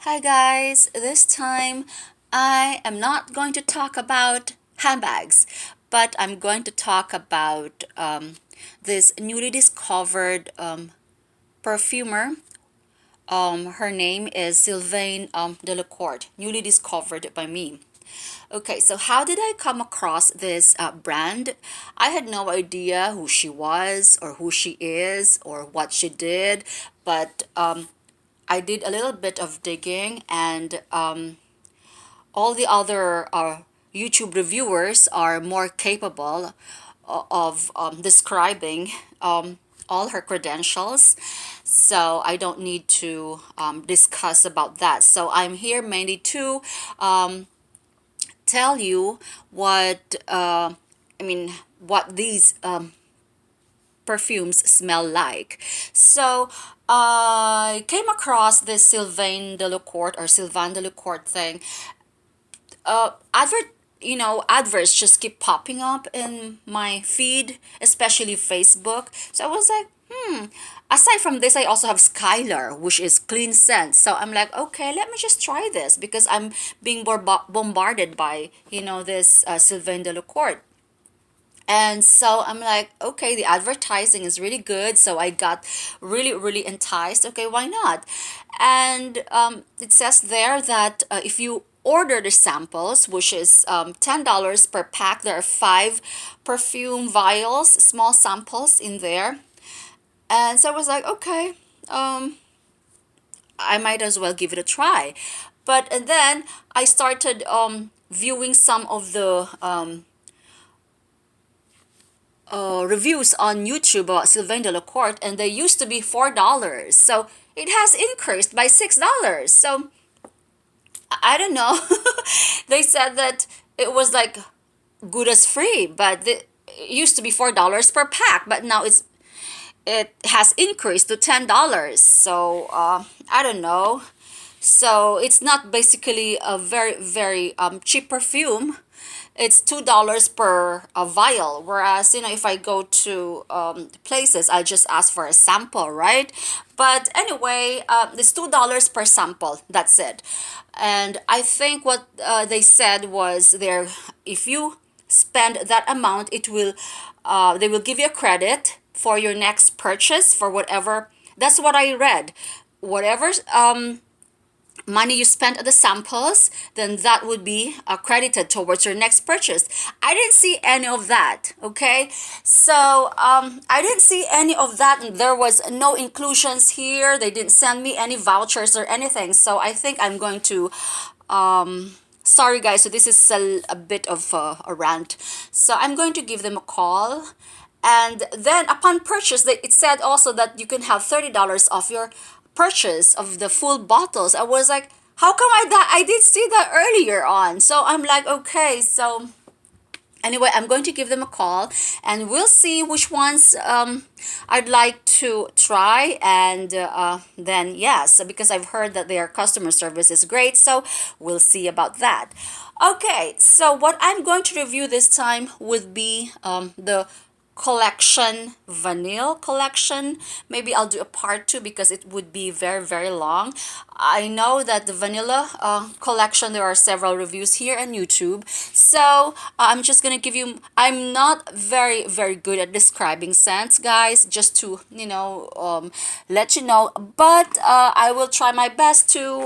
Hi guys, this time I am not going to talk about handbags, but I'm going to talk about this newly discovered perfumer. Her name is Sylvaine Delacourt, newly discovered by me. Okay, so how did I come across this brand? I had no idea who she was or who she is or what she did, but I did a little bit of digging, and all the other YouTube reviewers are more capable of describing all her credentials. So I don't need to discuss about that. So I'm here mainly to tell you what what these perfumes smell like. So I came across this Sylvain Delacourt or Sylvain Delacourt thing. Adverts just keep popping up in my feed, especially Facebook. So I was like, aside from this, I also have Skylar, which is clean scent. So I'm like, okay, let me just try this because I'm being bombarded by this Sylvain Delacourt. And so I'm like, okay, the advertising is really good. So I got really, really enticed. Okay, why not? And it says there that if you order the samples, which is $10 per pack, there are five perfume vials, small samples in there. And so I was like, okay, I might as well give it a try. But and then I started viewing some of the reviews on YouTube about Sylvain Delacourt, and they used to be $4. So it has increased by $6. So I don't know. They said that it was like good as free, but it used to be $4 per pack, but now it has increased to $10. So I don't know. So it's not basically a very very cheap perfume. It's $2 per vial. Whereas if I go to places, I just ask for a sample, right? But anyway, it's $2 per sample. That's it. And I think what they said was there, if you spend that amount, they will give you a credit for your next purchase for whatever. That's what I read. Whatever money you spent on the samples, then that would be credited towards your next purchase. I didn't see any of that. Okay, so I didn't see any of that, and there was no inclusions here. They didn't send me any vouchers or anything. So I think I'm going to sorry guys, so this is a bit of a rant. So I'm going to give them a call, and then upon purchase, it said also that you can have $30 off your purchase of the full bottles. I was like, how come I did see that earlier on? So I'm like, okay, so anyway, I'm going to give them a call, and we'll see which ones I'd like to try. And then yes, because I've heard that their customer service is great, so we'll see about that. Okay, so what I'm going to review this time would be the collection, vanilla collection. Maybe I'll do a part two because it would be very very long. I know that the vanilla collection, there are several reviews here on YouTube. So I'm just gonna give you, I'm not very very good at describing scents, guys, just to let you know. But I will try my best to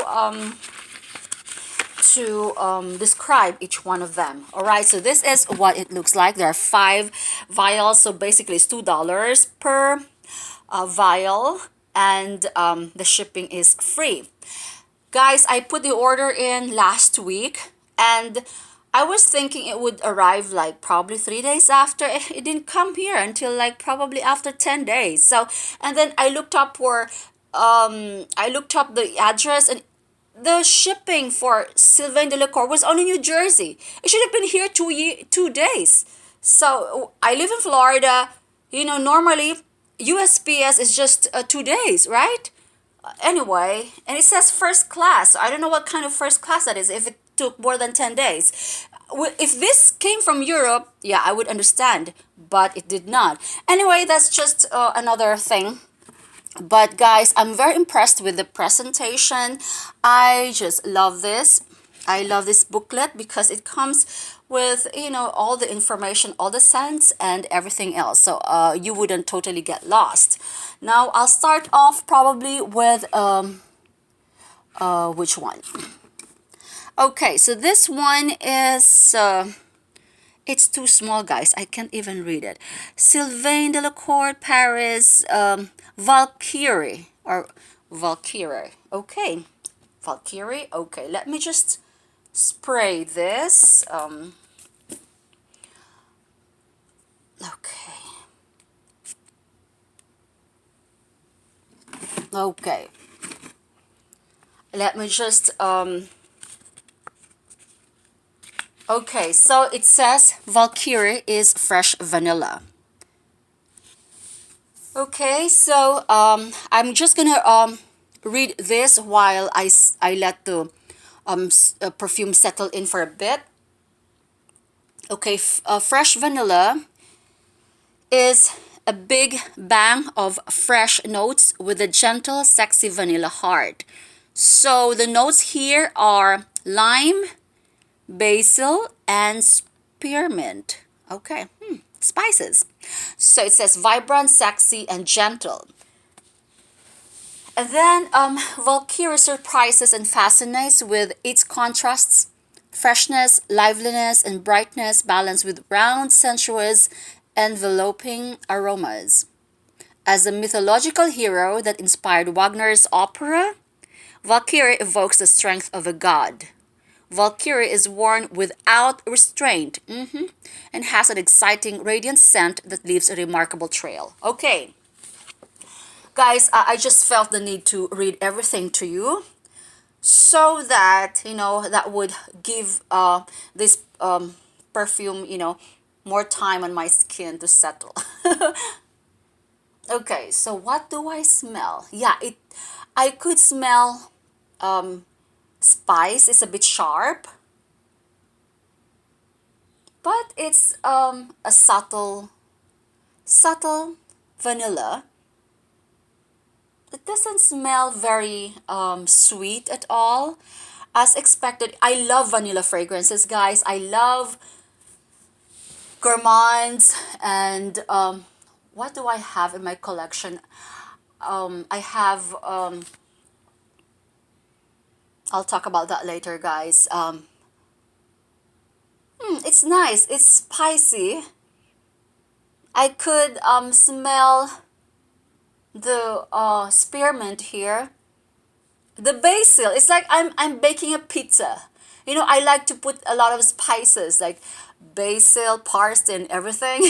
describe each one of them. All right, so this is what it looks like. There are five vials, so basically it's $2 per vial, and the shipping is free. Guys, I put the order in last week, and I was thinking it would arrive like probably 3 days after. It didn't come here until like probably after 10 days. So, and then I looked up the address, and the shipping for Sylvain Delacour was only New Jersey. It should have been here 2 days. So I live in Florida. Normally USPS is just 2 days, right? Anyway, and it says first class. I don't know what kind of first class that is if it took more than 10 days. If this came from Europe, yeah, I would understand, but it did not. Anyway, that's just another thing But guys, I'm very impressed with the presentation. I just love this. I love this booklet because it comes with, all the information, all the scents and everything else. So you wouldn't totally get lost. Now I'll start off probably with which one? Okay, so this one is it's too small, guys. I can't even read it. Sylvaine Delacourt, Paris, Valkyrie or Valkyrie. Okay, Valkyrie. Okay, let me just spray this. Okay. Okay. Let me just Okay, so it says Valkyrie is fresh vanilla. Okay, so I'm just gonna read this while I let the perfume settle in for a bit. Okay, fresh vanilla is a big bang of fresh notes with a gentle, sexy vanilla heart. So the notes here are lime, basil, and spearmint. Okay, spices. So it says vibrant, sexy, and gentle. And then Valkyrie surprises and fascinates with its contrasts, freshness, liveliness, and brightness balanced with round, sensuous, enveloping aromas. As a mythological hero that inspired Wagner's opera, Valkyrie evokes the strength of a god. Valkyrie is worn without restraint and has an exciting, radiant scent that leaves a remarkable trail. Okay, guys, I just felt the need to read everything to you so that, that would give this perfume, more time on my skin to settle. Okay, so what do I smell? Yeah, I could smell spice. It's a bit sharp, but it's a subtle vanilla. It doesn't smell very sweet at all. As expected, I love vanilla fragrances, guys. I love gourmands and what do I have in my collection? I have I'll talk about that later, guys. It's nice. It's spicy. I could smell the spearmint here. The basil. It's like I'm baking a pizza. I like to put a lot of spices like basil, parsley, and everything.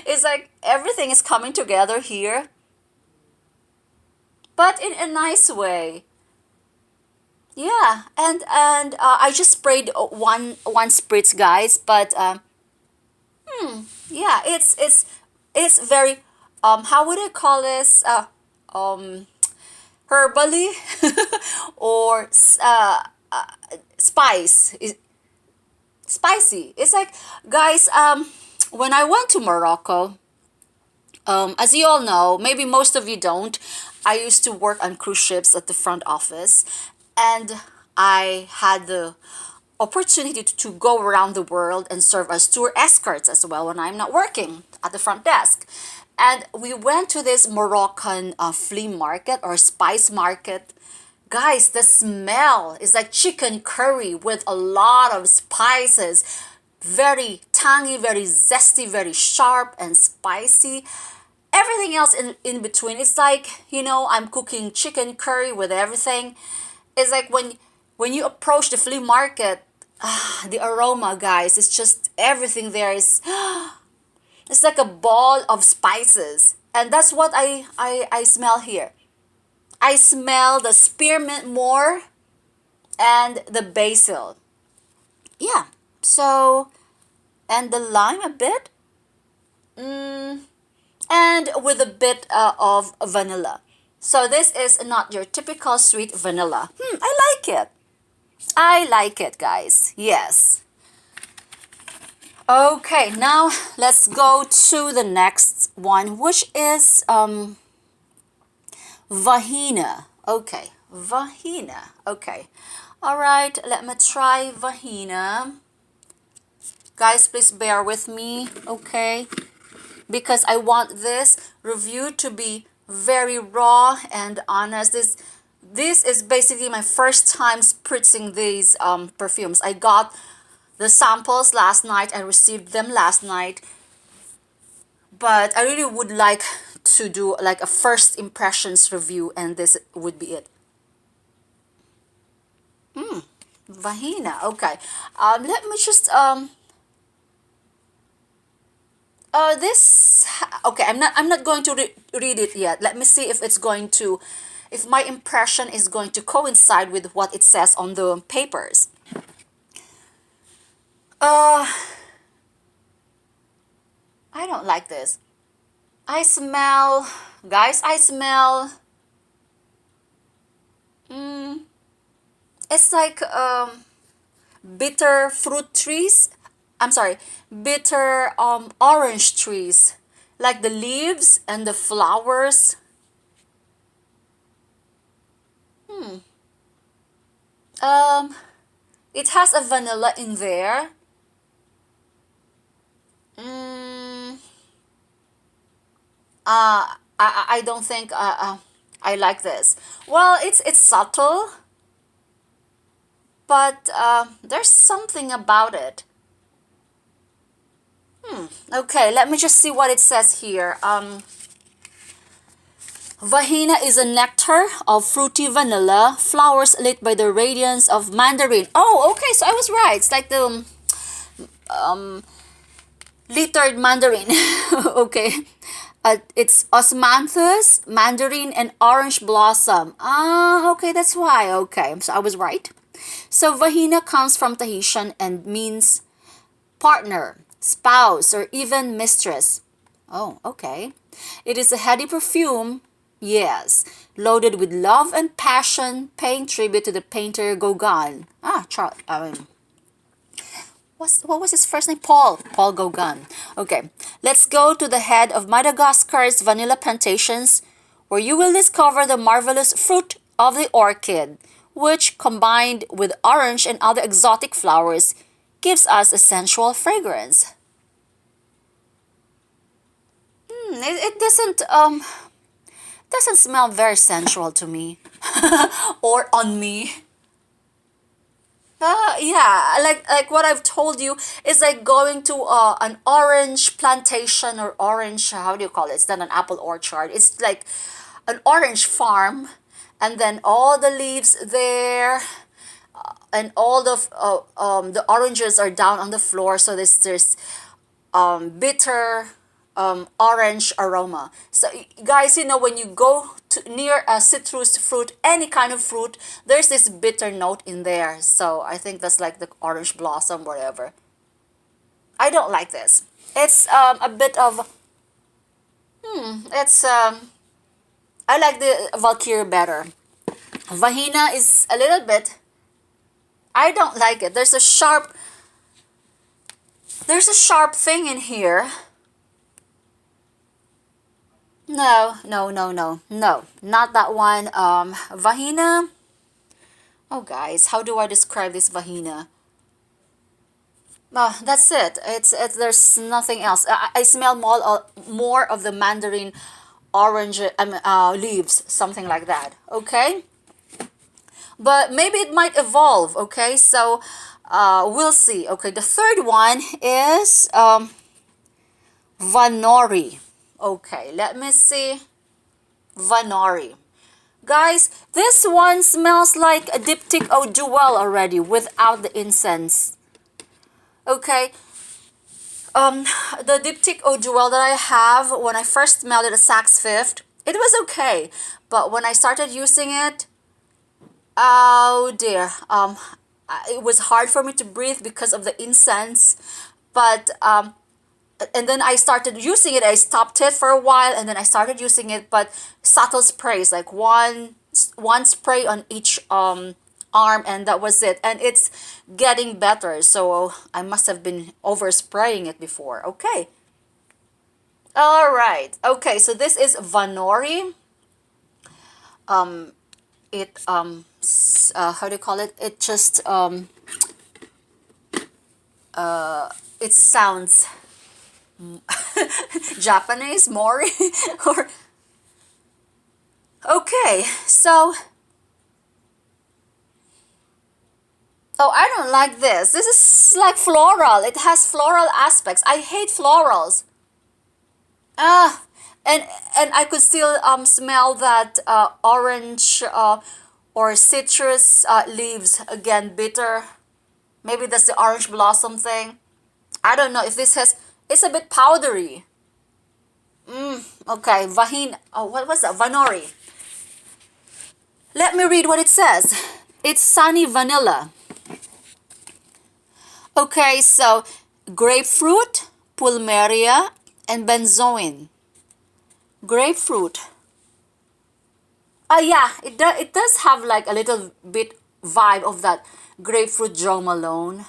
It's like everything is coming together here, but in a nice way. Yeah, and I just sprayed one spritz, guys, but yeah, it's very how would I call this um herbally or spice is spicy. It's like, guys, when I went to Morocco, as you all know, maybe most of you don't, I used to work on cruise ships at the front office, and I had the opportunity to go around the world and serve as tour escorts as well when I'm not working at the front desk. And we went to this Moroccan flea market or spice market. Guys, the smell is like chicken curry with a lot of spices. Very tangy, very zesty, very sharp and spicy. Everything else in between. It's like, I'm cooking chicken curry with everything. It's like when you approach the flea market, the aroma, guys, it's just everything there is it's like a ball of spices. And that's what I smell here. I smell the spearmint more and the basil. Yeah. So, and the lime a bit. And with a bit of vanilla. So this is not your typical sweet vanilla. I like it. I like it, guys. Yes. Okay, now let's go to the next one, which is Vahina. Okay, Vahina. Okay. All right, let me try Vahina. Guys, please bear with me, okay? Because I want this review to be very raw and honest. This is basically my first time spritzing these perfumes. I got the samples last night. I received them last night. But I really would like to do like a first impressions review, and this would be it. Vahina. Okay. Let me just this okay, I'm not going to read it yet. Let me see if it's going to, if my impression is going to coincide with what it says on the papers. uh I don't like this. I smell, guys, I smell, mm, it's like bitter fruit trees. I'm sorry, bitter orange trees, like the leaves and the flowers. um it has a vanilla in there. mm, I don't think I like this. Well, it's subtle, but there's something about it. Okay, let me just see what it says here. Vahina is a nectar of fruity vanilla, flowers lit by the radiance of mandarin. Oh, okay, so I was right. It's like the littered mandarin. Okay. It's osmanthus, mandarin, and orange blossom. Ah, okay, that's why. Okay, so I was right. So Vahina comes from Tahitian and means partner, spouse, or even mistress. Oh, okay. It is a heady perfume, yes, loaded with love and passion, paying tribute to the painter Gauguin. What was his first name? Paul Gauguin. Okay, let's go to the head of Madagascar's vanilla plantations, where you will discover the marvelous fruit of the orchid, which, combined with orange and other exotic flowers, gives us a sensual fragrance. It doesn't smell very sensual to me, or on me. Yeah, like what I've told you is like going to an orange plantation, or orange, how do you call it? It's not an apple orchard. It's like an orange farm, and then all the leaves there, and all the oranges are down on the floor. So there's bitter orange aroma. So guys, when you go to near a citrus fruit, any kind of fruit, there's this bitter note in there. So I think that's like the orange blossom, whatever. I don't like this. It's a bit of, it's I like the Valkyrie better. Vahina is a little bit, I don't like it. There's a sharp thing in here. No, no, no, no, no, not that one. Vahina. Oh, guys, how do I describe this Vahina? That's it. There's nothing else. I smell more of the mandarin orange leaves, something like that. Okay, but maybe it might evolve. Okay, so we'll see. Okay, the third one is Vanori. Okay, let me see. Vanori. Guys, this one smells like a diptyque eau de Duel already without the incense. Okay, the diptyque eau de Duel that I have, when I first smelled it at Saks Fifth, it was okay. But when I started using it, oh dear, it was hard for me to breathe because of the incense. But and then I started using it. I stopped it for a while, and then I started using it, but subtle sprays, like one spray on each arm, and that was it. And it's getting better, so I must have been overspraying it before. Okay. All right. Okay, so this is Vanori. it how do you call it? It just it sounds Japanese, mori, or okay. So oh, I don't like this. This is like floral. It has floral aspects. I hate florals. Ah, and I could still smell that orange or citrus leaves again, bitter. Maybe that's the orange blossom thing. I don't know if this has. It's a bit powdery. Okay, vahin. Oh, what was that? Vanori. Let me read what it says. It's sunny vanilla. Okay, so grapefruit, pulmeria, and benzoin. Grapefruit. Yeah, it does have like a little bit vibe of that grapefruit Jo Malone.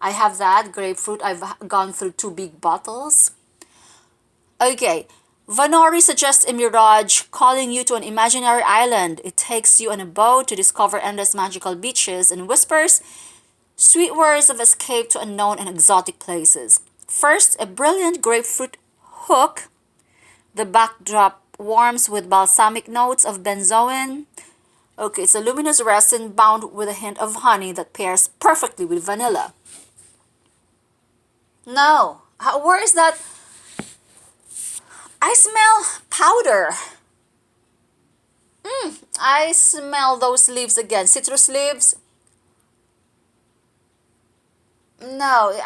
I have that grapefruit. I've gone through two big bottles. Okay, Vanori suggests a mirage calling you to an imaginary island. It takes you on a boat to discover endless magical beaches and whispers sweet words of escape to unknown and exotic places. First, a brilliant grapefruit hook. The backdrop warms with balsamic notes of benzoin. Okay, it's a luminous resin bound with a hint of honey that pairs perfectly with vanilla. No, where is that? I smell powder. I smell those leaves again. Citrus leaves. No,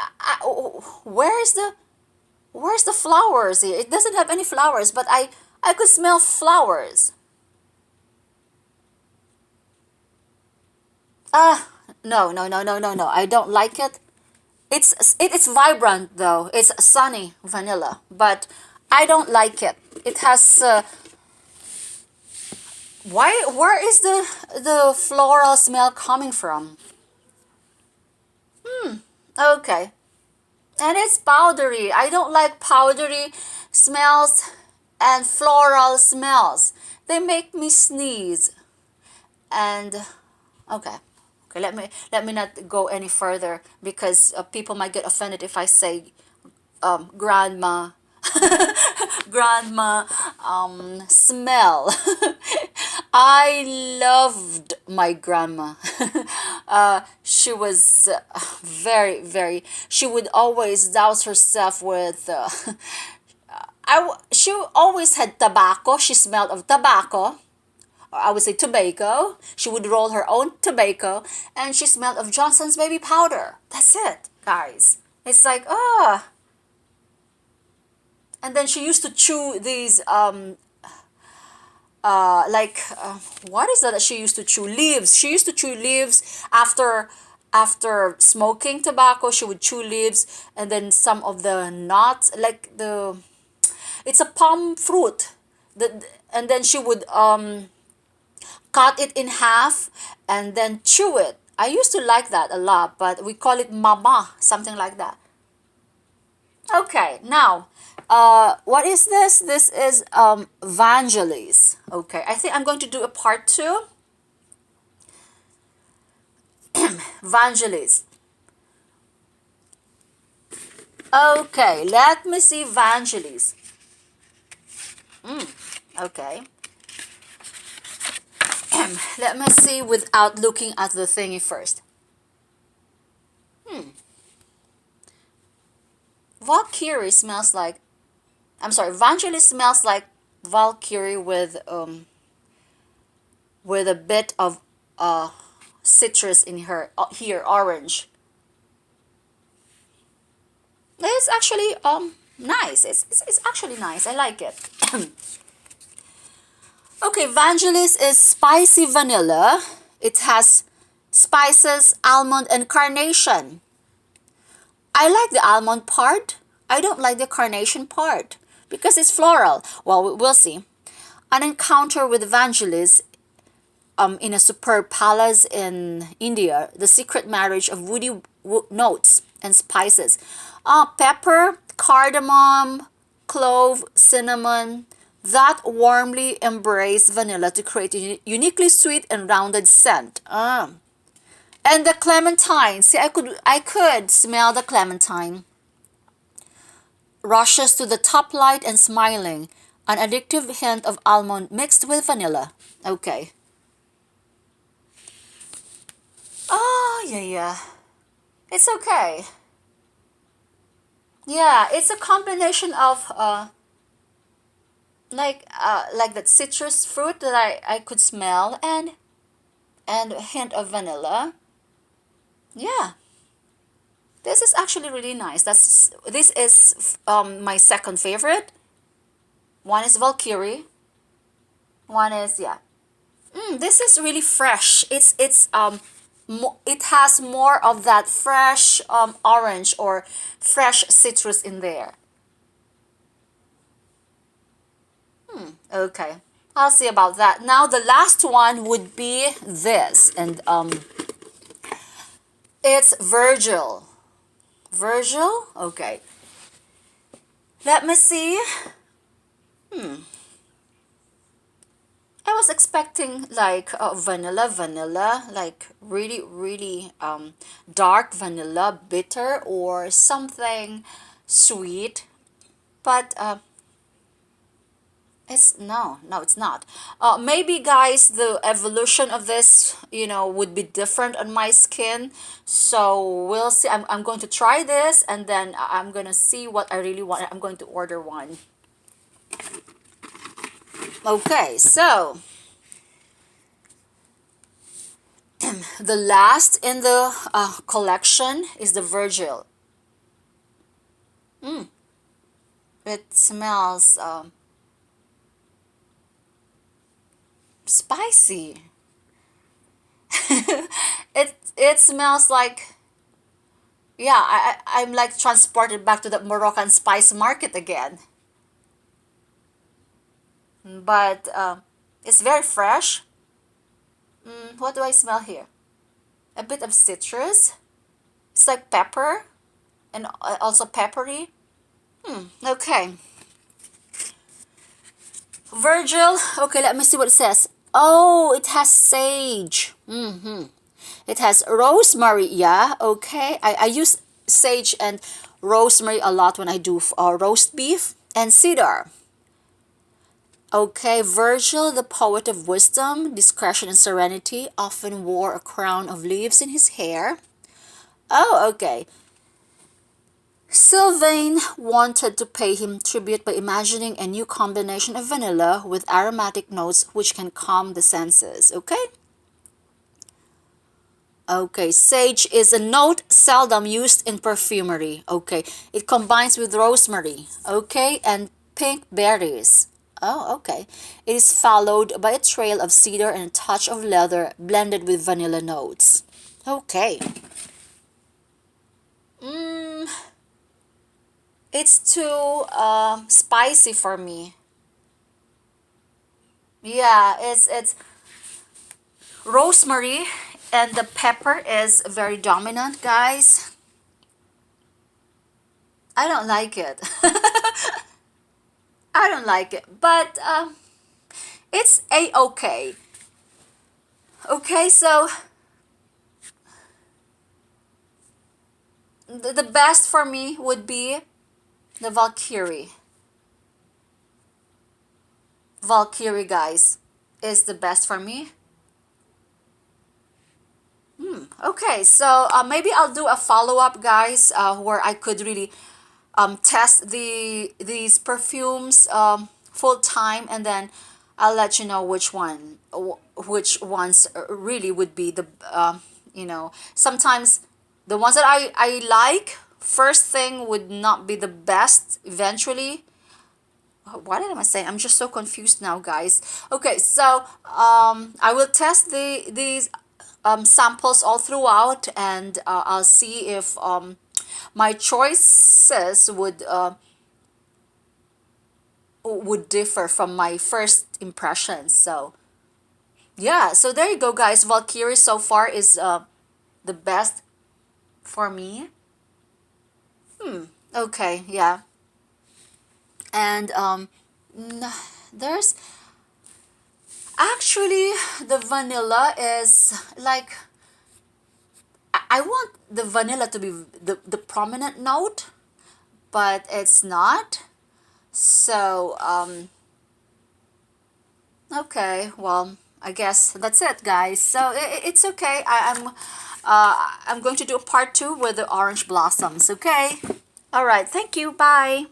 where's the flowers here? It doesn't have any flowers, but I could smell flowers. Ah, no, no, no, no, no, no. I don't like it. It's vibrant though. It's sunny vanilla, but I don't like it. It has why? Where is the floral smell coming from? Okay, and it's powdery. I don't like powdery smells and floral smells. They make me sneeze. And okay, okay. Let me not go any further because people might get offended if I say grandma grandma smell. I loved my grandma. She was very, she would always douse herself with she always had tobacco. She smelled of tobacco, or I would say tobacco. She would roll her own tobacco, and she smelled of Johnson's baby powder. That's it, guys. It's like, ah. And then she used to chew these what is that she used to chew? Leaves. She used to chew leaves after smoking tobacco. She would chew leaves, and then some of the nuts, like the it's a palm fruit. And then she would cut it in half and then chew it. I used to like that a lot, but we call it mama, something like that. Okay, now, what is this? This is Vangelis. Okay, I think I'm going to do a part two. Vangelis. Okay, let me see Vangelis. Okay. Let me see without looking at the thingy first. Valkyrie smells like, I'm sorry, Vangelis smells like Valkyrie with a bit of citrus in her here, orange. It's actually nice. It's actually nice. I like it. Okay, Vangelis is spicy vanilla. It has spices, almond, and carnation. I like the almond part. I don't like the carnation part because it's floral. Well, we'll see. An encounter with Vangelis in a superb palace in India. The secret marriage of woody notes and spices. Pepper, cardamom, clove, cinnamon, that warmly embrace vanilla to create a uniquely sweet and rounded scent. And the clementine. See, I could smell the clementine. Rushes to the top light and smiling. An addictive hint of almond mixed with vanilla. Okay. Oh, yeah, yeah. It's okay. Yeah, it's a combination of like that citrus fruit that I could smell, and a hint of vanilla. Yeah, this is actually really nice. This is my second favorite. One is Valkyrie. One is, yeah. This is really fresh. It has more of that fresh orange or fresh citrus in there. Okay, I'll see about that. Now the last one would be this, and it's Virgil. Virgil? Okay. Let me see. I was expecting like vanilla, like really, really dark vanilla, bitter, or something sweet. But it's no, it's not. Maybe guys, the evolution of this, would be different on my skin. So we'll see. I'm going to try this, and then I'm gonna see what I really want. I'm going to order one. Okay, so the last in the collection is the Virgil. It smells spicy. It smells like, yeah, I'm like transported back to the Moroccan spice market again. But it's very fresh. What do I smell here? A bit of citrus. It's like pepper, and also peppery. Okay. Virgil. Okay, let me see what it says. Oh, it has sage. It has rosemary. Yeah, okay. I use sage and rosemary a lot when I do roast beef, and cedar. Okay, Virgil, the poet of wisdom, discretion, and serenity, often wore a crown of leaves in his hair. Oh, okay. Sylvaine wanted to pay him tribute by imagining a new combination of vanilla with aromatic notes which can calm the senses. Okay? Okay, sage is a note seldom used in perfumery. Okay, it combines with rosemary. Okay, and pink berries. Oh, okay. It is followed by a trail of cedar and a touch of leather blended with vanilla notes. Okay. Mm, it's too spicy for me. Yeah, it's rosemary, and the pepper is very dominant, guys. I don't like it. I don't like it, but it's a-okay. Okay, so the best for me would be the Valkyrie. Valkyrie, guys, is the best for me. Okay, so maybe I'll do a follow-up, guys, where I could really test these perfumes full time, and then I'll let you know which ones really would be the sometimes the ones that I like first thing would not be the best eventually. What am I saying? I'm just so confused now, guys. Okay, so I will test these samples all throughout, and I'll see if my choices would differ from my first impressions. So yeah, so there you go, guys. Valkyrie so far is the best for me. Okay, yeah. And There's actually the vanilla is like I want the vanilla to be the prominent note, but it's not. So, okay, well, I guess that's it, guys. So it's okay. I'm going to do a part two with the orange blossoms. Okay. All right. Thank you. Bye.